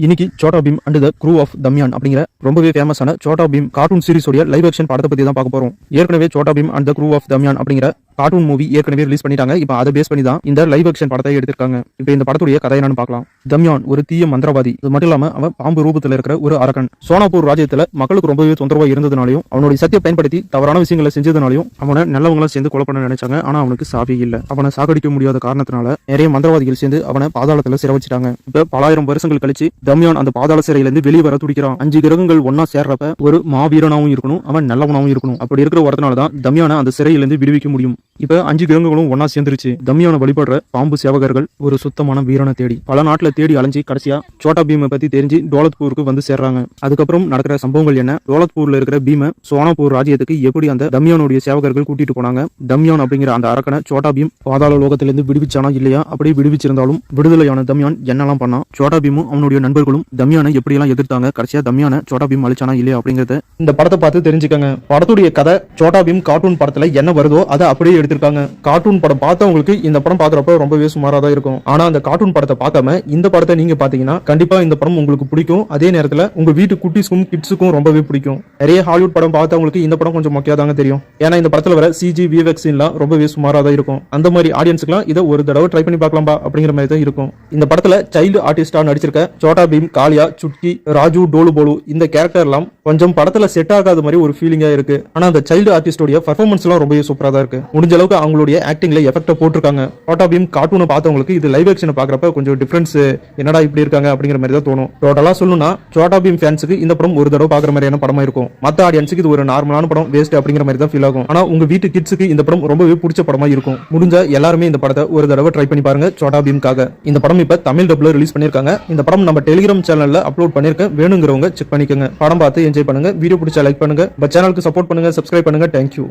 இன்னைக்கு Chhota Bheem and the crew of Damyaan அப்படிங்கிற ரொம்பவே ஃபேமஸான சோட்டா பீம் கார்ட்டூன் சீரிஸோட லைவ் ஆக்ஷன் படத்தை பத்தி தான் பார்க்க போறோம். ஏற்கனவே Chhota Bheem and the crew of Damyaan அப்படிங்கிற கார்ட்டூன் மூவி ஏற்கனவே ரிலீஸ் பண்ணிட்டாங்க. இப்போ அதை பேஸ் பண்ணி தான் இந்த லைவ் ஆக்ஷன் படத்தை எடுத்திருக்காங்க. இப்போ இந்த படத்துடைய கதை என்னன்னு பார்க்கலாம். தம்யான் ஒரு தீய மந்திரவாதி. அது மட்டும் இல்லாம அவன் பாம்பு ரூபத்தில் இருக்கிற ஒரு அரக்கன். சோனாப்பூர் ராஜ்யத்துல மக்களுக்கு ரொம்பவே தொந்தரவா இருந்ததுனாலையும் அவனுடைய சத்தியை பயன்படுத்தி தவறான விஷயங்களை செஞ்சதுனாலையும் அவனை நல்லவங்களும் சேர்ந்து கொலை பண்ண நினைச்சாங்க. ஆனா அவனுக்கு சாவி இல்ல. அவனை சாகடிக்க முடியாத காரணத்தினால நிறைய மந்திரவாதிகள் சேர்ந்து அவனை பாதாளத்துல சிறை வச்சிட்டாங்க. இப்ப பலாயிரம் வருஷங்கள் கழிச்சு தம்யான் அந்த பாதாள சிறையிலிருந்து வெளியே வர துடிக்கிறான். 5 கிரகங்கள் ஒன்னா சேர்றப்ப ஒரு மாவீரனாவும் இருக்கணும், அவன் நல்லவனாவும் இருக்கணும். அப்படி இருக்கிற ஒருத்தனாலதான் தம்யானை அந்த சிறையிலிருந்து விடுவிக்க முடியும். இப்ப 5 கிரகங்களும் ஒன்னா சேர்ந்துருச்சு. தம்யானை வழிபடுற பாம்பு சேவகர்கள் ஒரு சுத்தமான வீரனை தேடி பல நாட்டுல தேடி அலைஞ்சி கடைசியா சோட்டா பீமை பத்தி தெரிஞ்சு டோலத்பூருக்கு வந்து சேர்றாங்க. அதுக்கப்புறம் நடக்கிற சம்பவங்கள் என்ன, டோலத்பூர்ல இருக்கிற பீமை சோனாப்பூர் ராஜ்யத்துக்கு எப்படி அந்த தம்யானுடைய சேவகர்கள் கூட்டிட்டு போனாங்க, தம்யான் அப்படிங்கிற அந்த அரக்கனை சோட்டா பீம் பாதாள லோகத்திலிருந்து விடுவிச்சானா இல்லையா, அப்படி விடுவிச்சிருந்தாலும் விடுதலையான தம்யான் என்னெல்லாம் பண்ணா, சோட்டா பீமும் அவனுடைய நண்பர்களும் தம்யானை எப்படியெல்லாம் எதிர்த்தாங்க, கடைசியா தம்யானை சோட்டா பீம் அழிச்சானா இல்லையா அப்படிங்கறத இந்த படத்தை பார்த்து தெரிஞ்சுக்கங்க. படத்துடைய கதை சோட்டா பீம் கார்ட்டூன் படத்துல என்ன வருதோ அதை அப்படியே எடுத்திருக்காங்க. கார்ட்டூன் படம் பார்த்தவங்களுக்கு இந்த படம் பாக்குறப்ப ரொம்பவே சுமாரா தான் இருக்கும். ஆனா அந்த கார்ட்டூன் படத்தை பார்க்காம இந்த படத்தை நீங்க பாத்தீங்கன்னா கண்டிப்பா இந்த படம் உங்களுக்கு பிடிக்கும். அதே நேரத்துல உங்க வீட்டு குட்டீஸ்க்கும் கிட்ஸுக்கும் ரொம்பவே பிடிக்கும். நிறைய ஹாலிவுட் படம் பார்த்தவங்களுக்கு இந்த படம் கொஞ்சம் மொக்கையாதாங்க தெரியும். ஏன்னா இந்த படத்துல வர சிஜி விஎஃப்எக்ஸ் எல்லாம் ரொம்பவே சுமாரா தான் இருக்கும். அந்த மாதிரி ஆடியன்ஸ்க்குலாம் இதை ஒரு தடவை ட்ரை பண்ணி பார்க்கலாம்பா அப்படிங்கிற மாதிரி தான் இருக்கும். இந்த படத்துல சைல்டு ஆர்டிஸ்டா நடிச்சிருக்க சோட்டா பீம், காளியா, சுட்கி, ராஜு, டோலு போலு இந்த கேரக்டர் எல்லாம் கொஞ்சம் படத்துல செட் ஆகாத மாதிரி ஒரு ஃபீலிங்கா இருக்கு. ஆனா அந்த சைல்டு ஆர்டிஸ்டோட பெர்ஃபார்மன்ஸ் எல்லாம் ரொம்பவே சூப்பரா தான் இருக்கு. முடிஞ்ச அளவுக்கு அவங்களுடைய ஆக்டிங்ல எஃபெக்ட் போட்டிருக்காங்க. சோட்டா பீம் கார்ட்டூனை பார்த்தவங்களுக்கு இது லைவ் ஆக்ஷனை பாக்குறப்ப கொஞ்சம் டிஃபரன்ஸ், என்னடா இப்படி இருக்காங்க அப்படிங்கிற மாதிரி தான் தோணும். டோட்டலா சொல்லணும்னா சோட்டா பீம் ஃபேன்ஸுக்கு இந்த படம் ஒரு தடவை பாக்குற மாதிரியான படமா இருக்கும். மத்த ஆடியன்ஸுக்கு இது ஒரு நார்மலான படம், வேஸ்ட் அப்படிங்கிற மாதிரி தான் ஃபீல் ஆகும். ஆனா உங்க வீட்டு கிட்ஸுக்கு இந்த படம் ரொம்பவே பிடிச்ச படமா இருக்கும். முடிஞ்ச எல்லாருமே இந்த படத்தை ஒரு தடவை ட்ரை பண்ணி பாருங்க சோட்டா பீம்காக. இந்த படம் இப்ப தமிழ் டப்ல ரிலீஸ் பண்ணிருக்காங்க. இந்த படம் நம்ம டெலிகிராம் சேனல்ல அப்லோட் பண்ணிருக்கேன். வேணுங்கிறவங்க செக் பண்ணிக்கோங்க. படம் பார்த்து என்ஜாய் பண்ணுங்க. வீடியோ பிடிச்சா லைக் பண்ணுங்க. சேனலுக்கு சப்போர்ட் பண்ணுங்க, சப்ஸ்கிரைப் பண்ணுங்க. தேங்க்யூ.